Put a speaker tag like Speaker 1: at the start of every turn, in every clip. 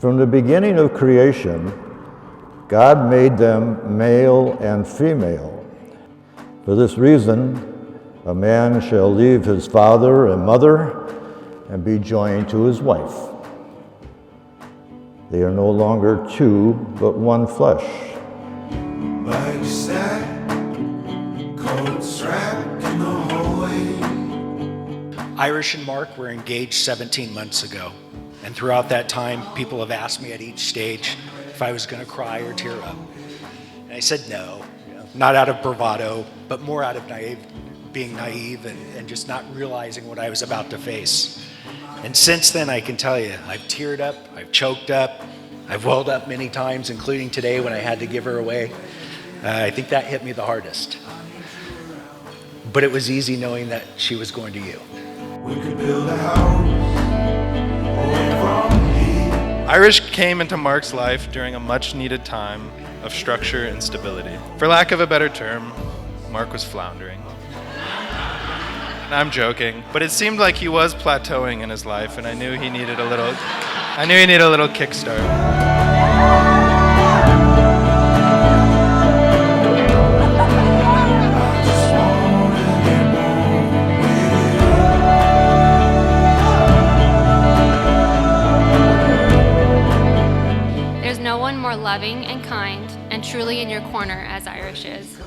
Speaker 1: From the beginning of creation, God made them male and female. For this reason, a man shall leave his father and mother and be joined to his wife. They are no longer two, but one flesh.
Speaker 2: Irish and Mark were engaged 17 months ago. And throughout that time, people have asked me at each stage if I was going to cry or tear up. And I said no, not out of bravado, but more out of being naive and just not realizing what I was about to face. And since then, I can tell you, I've teared up, I've choked up, I've welled up many times, including today when I had to give her away. I think that hit me the hardest. But it was easy knowing that she was going to you. We could build a house.
Speaker 3: Irish came into Mark's life during a much-needed time of structure and stability. For lack of a better term, Mark was floundering. And I'm joking, but it seemed like he was plateauing in his life, and I knew he needed a little kickstart.
Speaker 4: More loving and kind and truly in your corner as Irish is.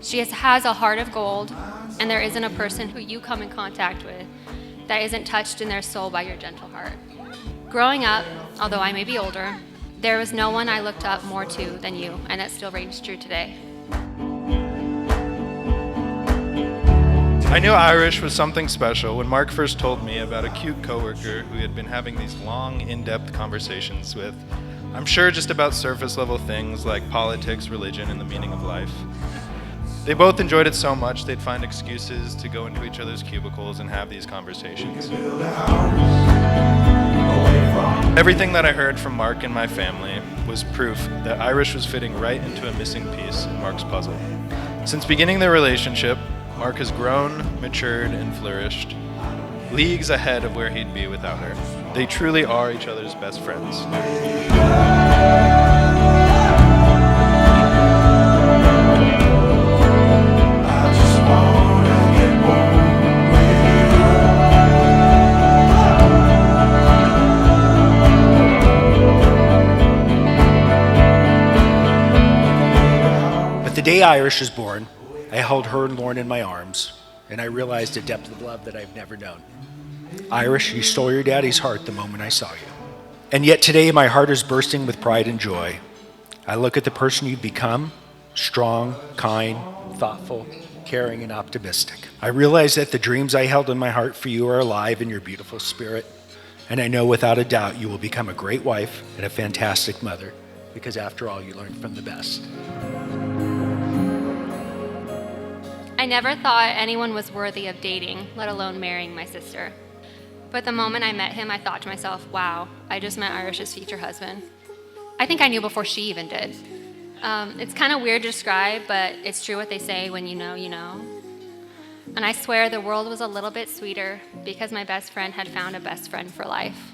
Speaker 4: She has a heart of gold, and there isn't a person who you come in contact with that isn't touched in their soul by your gentle heart. Growing up, although I may be older, there was no one I looked up more to than you, and that still rings true today.
Speaker 3: I knew Irish was something special when Mark first told me about a cute coworker who he had been having these long, in-depth conversations with. I'm sure just about surface level things like politics, religion, and the meaning of life. They both enjoyed it so much they'd find excuses to go into each other's cubicles and have these conversations. Everything that I heard from Mark and my family was proof that Irish was fitting right into a missing piece in Mark's puzzle. Since beginning their relationship, Mark has grown, matured, and flourished, leagues ahead of where he'd be without her. They truly are each other's best friends.
Speaker 2: But the day Irish was born, I held her and Lauren in my arms, and I realized a depth of love that I've never known. Irish, you stole your daddy's heart the moment I saw you. And yet today my heart is bursting with pride and joy. I look at the person you've become, strong, kind, thoughtful, caring, and optimistic. I realize that the dreams I held in my heart for you are alive in your beautiful spirit. And I know without a doubt you will become a great wife and a fantastic mother, because after all, you learned from the best.
Speaker 4: I never thought anyone was worthy of dating, let alone marrying my sister. But the moment I met him, I thought to myself, wow, I just met Irish's future husband. I think I knew before she even did. It's kind of weird to describe, but it's true what they say, when you know, you know. And I swear the world was a little bit sweeter because my best friend had found a best friend for life.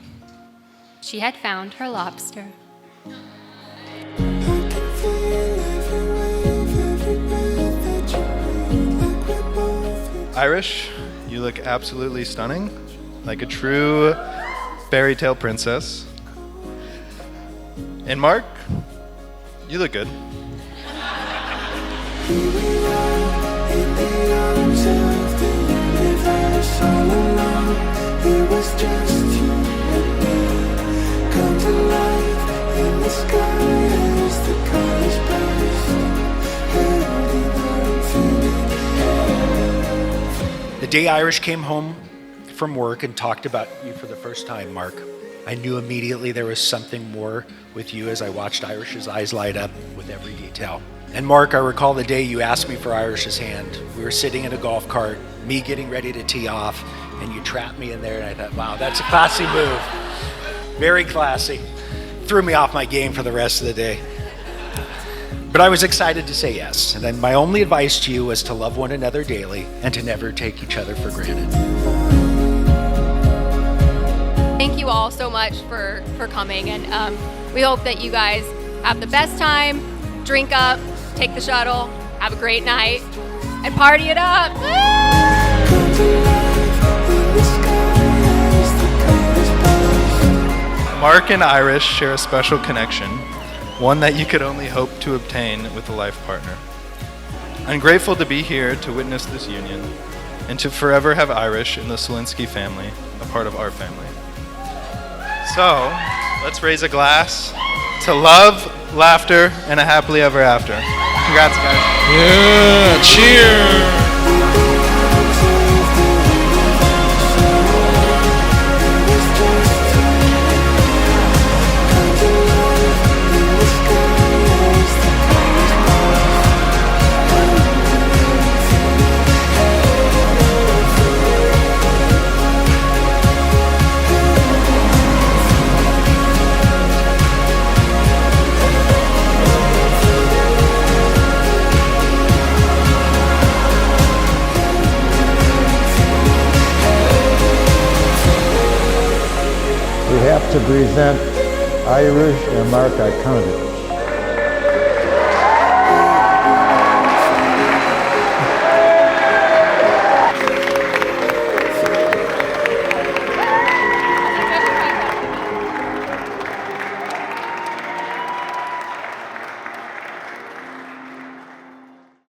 Speaker 4: She had found her lobster.
Speaker 3: Irish, you look absolutely stunning, like a true fairy tale princess. And Mark, you look good.
Speaker 2: The day Irish came home from work and talked about you for the first time, Mark, I knew immediately there was something more with you as I watched Irish's eyes light up with every detail. And Mark, I recall the day you asked me for Irish's hand. We were sitting in a golf cart, me getting ready to tee off, and you trapped me in there, and I thought, wow, that's a classy move. Very classy. Threw me off my game for the rest of the day. But I was excited to say yes. And then my only advice to you was to love one another daily and to never take each other for granted.
Speaker 5: thank you all so much for coming, and we hope that you guys have the best time, drink up, take the shuttle, have a great night, and party it up.
Speaker 3: Mark and Irish share a special connection, one that you could only hope to obtain with a life partner. I'm grateful to be here to witness this union and to forever have Irish and the Solinsky family a part of our family. So, let's raise a glass to love, laughter, and a happily ever after. Congrats, guys.
Speaker 6: Yeah, cheers!
Speaker 1: We have to present Irish and Mark Iconomy.